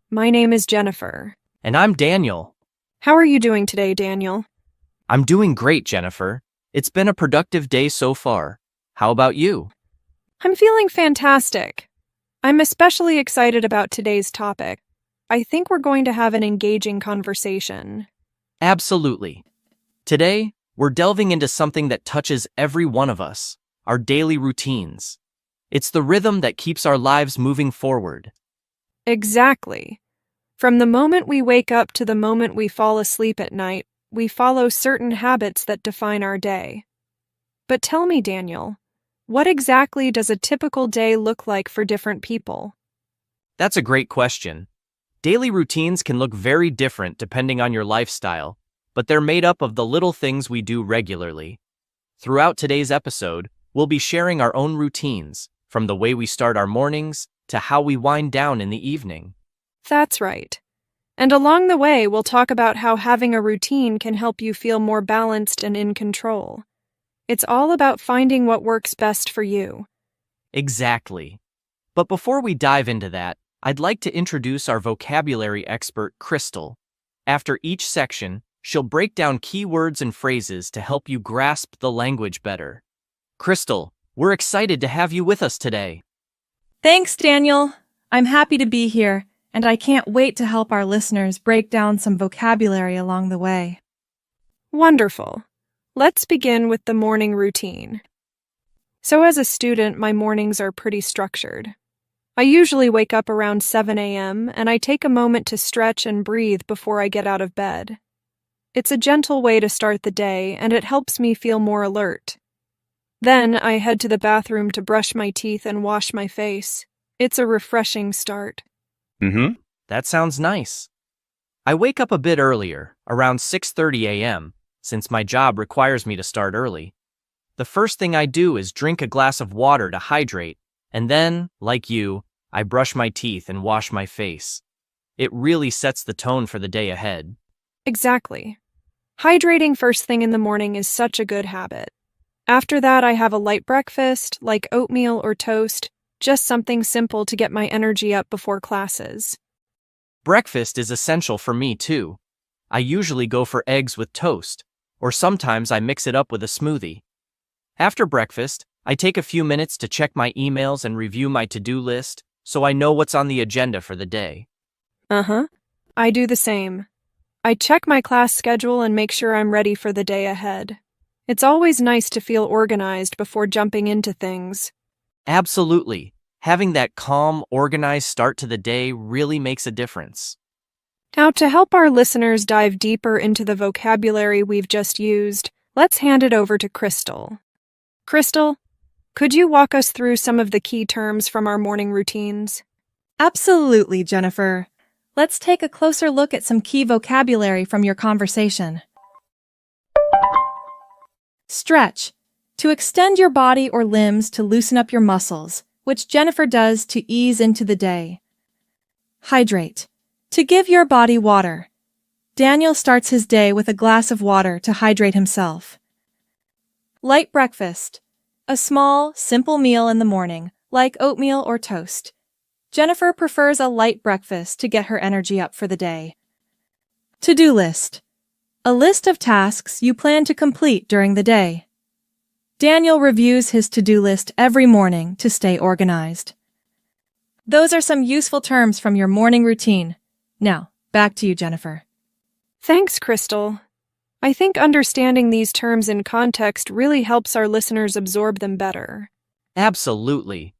My name is Jennifer. And I'm Daniel. How are you doing today, Daniel? I'm doing great, Jennifer. It's been a productive day so far. How about you? I'm feeling fantastic. I'm especially excited about today's topic. I think we're going to have an engaging conversation. Absolutely. Today, we're delving into something that touches every one of us, our daily routines. It's the rhythm that keeps our lives moving forward. Exactly. From the moment we wake up to the moment we fall asleep at night, we follow certain habits that define our day. But tell me, Daniel, what exactly does a typical day look like for different people? That's a great question. Daily routines can look very different depending on your lifestyle, but they're made up of the little things we do regularly. Throughout today's episode, we'll be sharing our own routines, from the way we start our mornings to how we wind down in the evening. That's right. And along the way, we'll talk about how having a routine can help you feel more balanced and in control. It's all about finding what works best for you. Exactly. But before we dive into that, I'd like to introduce our vocabulary expert, Crystal. After each section, she'll break down key words and phrases to help you grasp the language better. Crystal, we're excited to have you with us today. Thanks, Daniel. I'm happy to be here, and I can't wait to help our listeners break down some vocabulary along the way. Wonderful. Let's begin with the morning routine. So as a student, my mornings are pretty structured. I usually wake up around 7 a.m. and I take a moment to stretch and breathe before I get out of bed. It's a gentle way to start the day, and it helps me feel more alert. Then I head to the bathroom to brush my teeth and wash my face. It's a refreshing start. That sounds nice. I wake up a bit earlier, around 6:30 a.m., since my job requires me to start early. The first thing I do is drink a glass of water to hydrate, and then, like you, I brush my teeth and wash my face. It really sets the tone for the day ahead. Exactly. Hydrating first thing in the morning is such a good habit. After that, I have a light breakfast, like oatmeal or toast, just something simple to get my energy up before classes. Breakfast is essential for me, too. I usually go for eggs with toast, or sometimes I mix it up with a smoothie. After breakfast, I take a few minutes to check my emails and review my to-do list, so I know what's on the agenda for the day. I do the same. I check my class schedule and make sure I'm ready for the day ahead. It's always nice to feel organized before jumping into things. Absolutely. Having that calm, organized start to the day really makes a difference. Now, to help our listeners dive deeper into the vocabulary we've just used, let's hand it over to Crystal. Crystal, could you walk us through some of the key terms from our morning routines? Absolutely, Jennifer. Let's take a closer look at some key vocabulary from your conversation. Stretch. To extend your body or limbs to loosen up your muscles, which Jennifer does to ease into the day. Hydrate. To give your body water. Daniel starts his day with a glass of water to hydrate himself. Light breakfast. A small, simple meal in the morning, like oatmeal or toast. Jennifer prefers a light breakfast to get her energy up for the day. To-do list. A list of tasks you plan to complete during the day. Daniel reviews his to-do list every morning to stay organized. Those are some useful terms from your morning routine. Now, back to you, Jennifer. Thanks, Crystal. I think understanding these terms in context really helps our listeners absorb them better. Absolutely.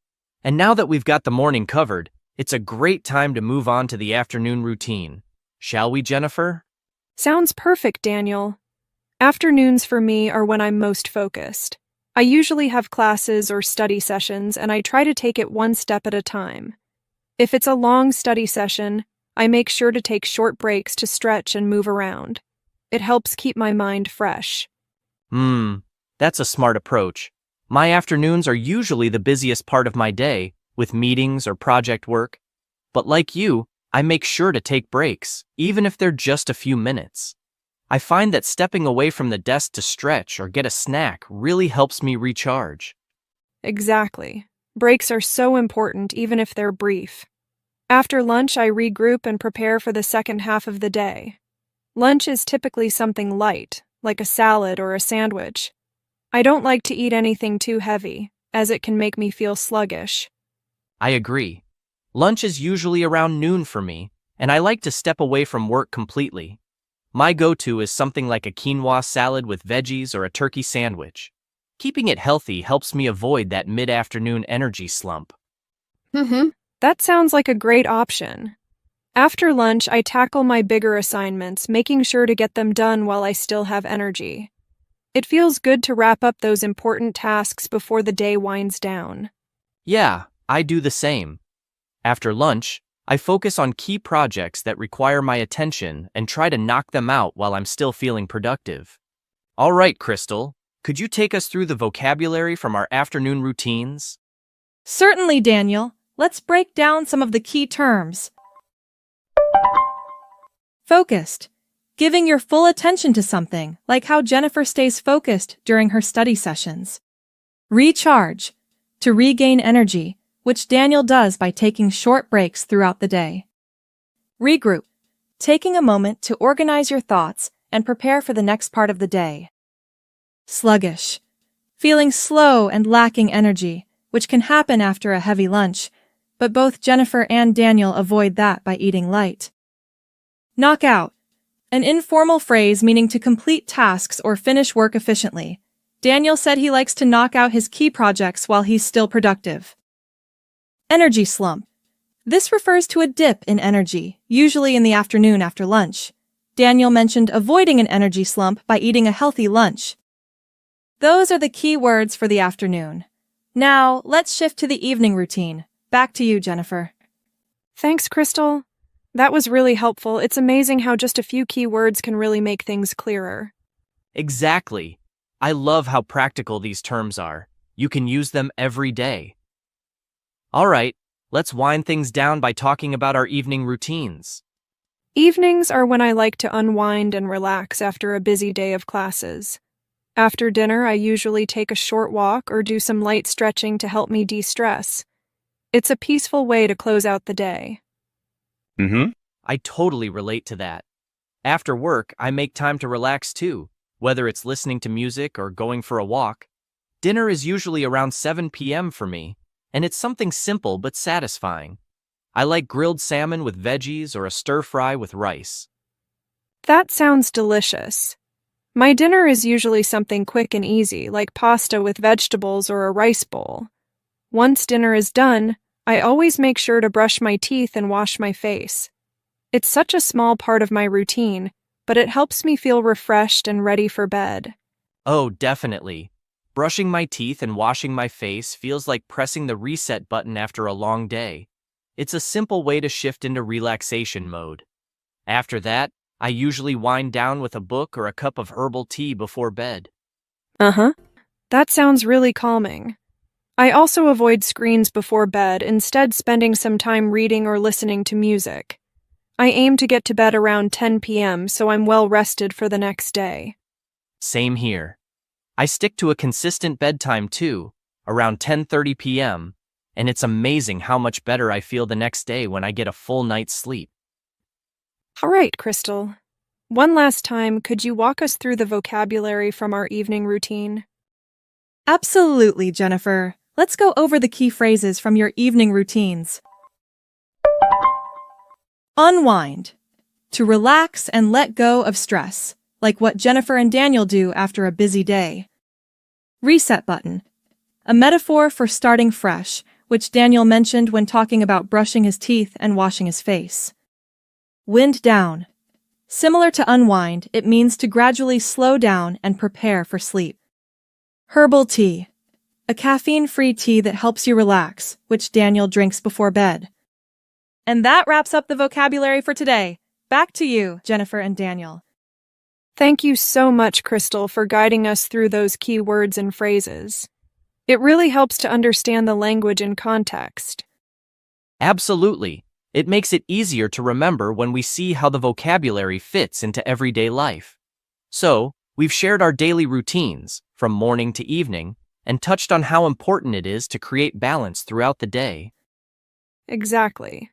And now that we've got the morning covered, it's a great time to move on to the afternoon routine. Shall we, Jennifer? Sounds perfect, Daniel. Afternoons for me are when I'm most focused. I usually have classes or study sessions, and I try to take it one step at a time. If it's a long study session, I make sure to take short breaks to stretch and move around. It helps keep my mind fresh. That's a smart approach. My afternoons are usually the busiest part of my day, with meetings or project work. But like you, I make sure to take breaks, even if they're just a few minutes. I find that stepping away from the desk to stretch or get a snack really helps me recharge. Exactly. Breaks are so important even if they're brief. After lunch, I regroup and prepare for the second half of the day. Lunch is typically something light, like a salad or a sandwich. I don't like to eat anything too heavy, as it can make me feel sluggish. I agree. Lunch is usually around noon for me, and I like to step away from work completely. My go-to is something like a quinoa salad with veggies or a turkey sandwich. Keeping it healthy helps me avoid that mid-afternoon energy slump. That sounds like a great option. After lunch, I tackle my bigger assignments, making sure to get them done while I still have energy. It feels good to wrap up those important tasks before the day winds down. Yeah, I do the same. After lunch, I focus on key projects that require my attention and try to knock them out while I'm still feeling productive. All right, Crystal, could you take us through the vocabulary from our afternoon routines? Certainly, Daniel. Let's break down some of the key terms. Focused. Giving your full attention to something, like how Jennifer stays focused during her study sessions. Recharge. To regain energy, which Daniel does by taking short breaks throughout the day. Regroup. Taking a moment to organize your thoughts and prepare for the next part of the day. Sluggish. Feeling slow and lacking energy, which can happen after a heavy lunch, but both Jennifer and Daniel avoid that by eating light. Knock out. An informal phrase meaning to complete tasks or finish work efficiently. Daniel said he likes to knock out his key projects while he's still productive. Energy slump. This refers to a dip in energy, usually in the afternoon after lunch. Daniel mentioned avoiding an energy slump by eating a healthy lunch. Those are the key words for the afternoon. Now, let's shift to the evening routine. Back to you, Jennifer. Thanks, Crystal. That was really helpful. It's amazing how just a few key words can really make things clearer. Exactly. I love how practical these terms are. You can use them every day. All right, let's wind things down by talking about our evening routines. Evenings are when I like to unwind and relax after a busy day of classes. After dinner, I usually take a short walk or do some light stretching to help me de-stress. It's a peaceful way to close out the day. I totally relate to that. After work, I make time to relax too, whether it's listening to music or going for a walk. Dinner is usually around 7 p.m. for me, and it's something simple but satisfying. I like grilled salmon with veggies or a stir-fry with rice. That sounds delicious. My dinner is usually something quick and easy, like pasta with vegetables or a rice bowl. Once dinner is done, I always make sure to brush my teeth and wash my face. It's such a small part of my routine, but it helps me feel refreshed and ready for bed. Oh, definitely. Brushing my teeth and washing my face feels like pressing the reset button after a long day. It's a simple way to shift into relaxation mode. After that, I usually wind down with a book or a cup of herbal tea before bed. That sounds really calming. I also avoid screens before bed, instead spending some time reading or listening to music. I aim to get to bed around 10 p.m. so I'm well rested for the next day. Same here. I stick to a consistent bedtime too, around 10:30 p.m., and it's amazing how much better I feel the next day when I get a full night's sleep. All right, Crystal. One last time, could you walk us through the vocabulary from our evening routine? Absolutely, Jennifer. Let's go over the key phrases from your evening routines. Unwind. To relax and let go of stress, like what Jennifer and Daniel do after a busy day. Reset button. A metaphor for starting fresh, which Daniel mentioned when talking about brushing his teeth and washing his face. Wind down. Similar to unwind, it means to gradually slow down and prepare for sleep. Herbal tea. A caffeine-free tea that helps you relax, which Daniel drinks before bed. And that wraps up the vocabulary for today. Back to you, Jennifer and Daniel. Thank you so much, Crystal, for guiding us through those key words and phrases. It really helps to understand the language in context. Absolutely. It makes it easier to remember when we see how the vocabulary fits into everyday life. So, we've shared our daily routines, from morning to evening, and touched on how important it is to create balance throughout the day. Exactly.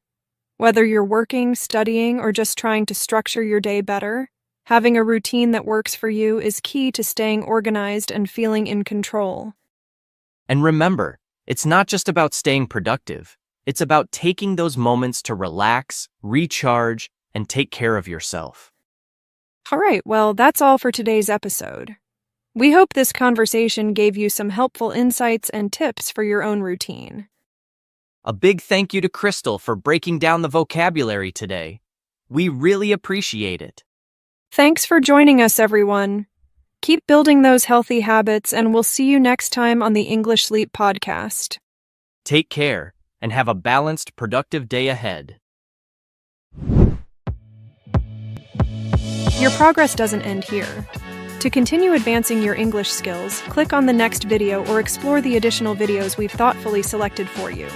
Whether you're working, studying, or just trying to structure your day better, having a routine that works for you is key to staying organized and feeling in control. And remember, it's not just about staying productive. It's about taking those moments to relax, recharge, and take care of yourself. All right, well, that's all for today's episode. We hope this conversation gave you some helpful insights and tips for your own routine. A big thank you to Crystal for breaking down the vocabulary today. We really appreciate it. Thanks for joining us, everyone. Keep building those healthy habits, and we'll see you next time on the English Sleep Podcast. Take care and have a balanced, productive day ahead. Your progress doesn't end here. To continue advancing your English skills, click on the next video or explore the additional videos we've thoughtfully selected for you.